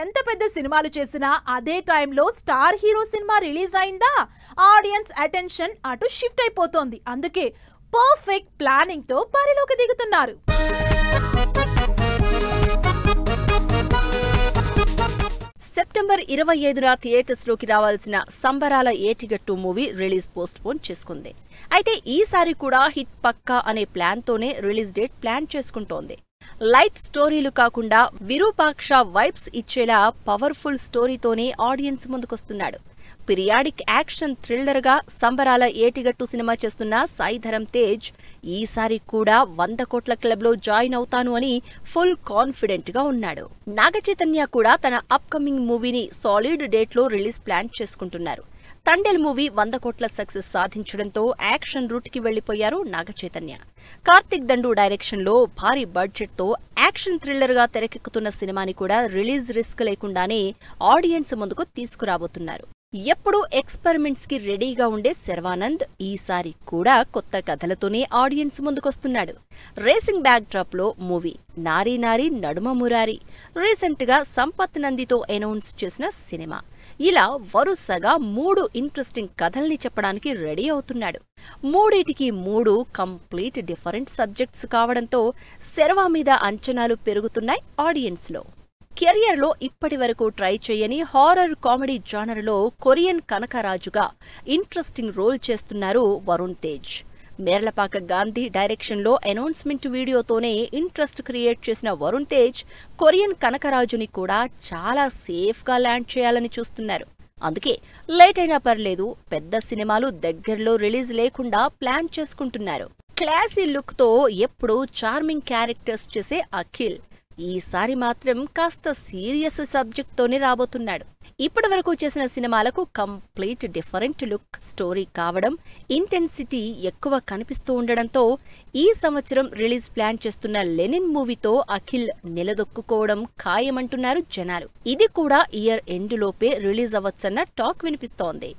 ఎంత పెద్ద సినిమాలు చేసినా అదే టైంలో స్టార్ హీరో సినిమా రిలీజ్ అయిందా ఆడియన్స్ అటెన్షన్ అటు షిఫ్ట్ అయిపోతోంది. అందుకే పర్ఫెక్ట్ ప్లానింగ్ తో బరిలోకి దిగుతున్నారు. సెప్టెంబర్ 25న థియేటర్స్ లోకి రావాల్సిన Sambarala Yetigattu movie release postpone చేసుకుంది. అయితే ఈసారి కూడా హిట్ పక్కా అనే ప్లాన్ తోనే రిలీజ్ డేట్ ప్లాన్ చేసుకుంటోంది. లైట్ స్టోరీలు కాకుండా విరూపాక్ష వైబ్స్ ఇచ్చేలా పవర్ఫుల్ స్టోరీతోనే ఆడియన్స్ ముందుకొస్తున్నాడు. పిరియాడిక్ యాక్షన్ థ్రిల్లర్ గా సంబరాల ఏటిగట్టు సినిమా చేస్తున్న సాయిధరం తేజ్ ఈసారి కూడా 100 కోట్ల క్లబ్ లో జాయిన్ అవుతాను అని ఫుల్ కాన్ఫిడెంట్ గా ఉన్నాడు. నాగచైతన్య కూడా తన అప్కమింగ్ మూవీని సాలిడ్ డేట్ లో రిలీజ్ ప్లాన్ చేసుకుంటున్నారు. తండేల్ మూవీ 100 కోట్ల సక్సెస్ సాధించడంతో యాక్షన్ రూట్ కి వెళ్లిపోయారు నాగచైతన్య. కార్తిక్ దండు డైరెక్షన్ లో భారీ బడ్జెట్ తో యాక్షన్ థ్రిల్లర్ గా తెరకెక్కుతున్న సినిమాని కూడా రిలీజ్ రిస్క్ లేకుండానే ఆడియన్స్ ముందుకు తీసుకురాబోతున్నారు. ఎప్పుడూ ఎక్స్పెరిమెంట్స్ కి రెడీగా ఉండే శర్వానంద్ ఈసారి కూడా కొత్త కథలతోనే ఆడియన్స్ ముందుకొస్తున్నాడు. రేసింగ్ బ్యాక్ డ్రాప్ లో మూవీ నారీ నారీ నడుమ మురారి రీసెంట్ గా సంపత్ నందితో అనౌన్స్ చేసిన సినిమా. ఇలా వరుసగా 3 ఇంట్రెస్టింగ్ కథల్ని చెప్పడానికి రెడీ అవుతున్నాడు. మూడిటికి 3 కంప్లీట్ డిఫరెంట్ సబ్జెక్ట్స్ కావడంతో శర్వా మీద అంచనాలు పెరుగుతున్నాయి ఆడియన్స్ లో. కెరియర్ లో ఇప్పటి వరకు ట్రై చేయని హారర్ కామెడీ జానర్ లో కొరియన్ కనకరాజుగా ఇంట్రెస్టింగ్ రోల్ చేస్తున్నారు వరుణ్ తేజ్. మేర్లపాక గాంధీ డైరెక్షన్ లో అనౌన్స్మెంట్ వీడియోతోనే ఇంట్రెస్ట్ క్రియేట్ చేసిన వరుణ్ తేజ్ కొరియన్ కనకరాజుని కూడా చాలా సేఫ్ గా ల్యాండ్ చేయాలని చూస్తున్నారు. అందుకే లేట్ అయినా పర్లేదు పెద్ద సినిమాలు దగ్గరలో రిలీజ్ లేకుండా ప్లాన్ చేసుకుంటున్నారు. క్లాసీ లుక్ తో ఎప్పుడూ చార్మింగ్ క్యారెక్టర్స్ చేసే అఖిల్ ఈసారి మాత్రం కాస్త సీరియస్ సబ్జెక్ట్ తోనే రాబోతున్నాడు. ఇప్పటి వరకు చేసిన సినిమాలకు కంప్లీట్ డిఫరెంట్ లుక్ స్టోరీ కావడం, ఇంటెన్సిటీ ఎక్కువ కనిపిస్తూ ఉండడంతో ఈ సంవత్సరం రిలీజ్ ప్లాన్ చేస్తున్న లెనిన్ మూవీతో అఖిల్ నిలదొక్కుకోవడం ఖాయమంటున్నారు జనాలు. ఇది కూడా ఇయర్ ఎండ్ లోపే రిలీజ్ అవ్వచ్చన్న టాక్ వినిపిస్తోంది.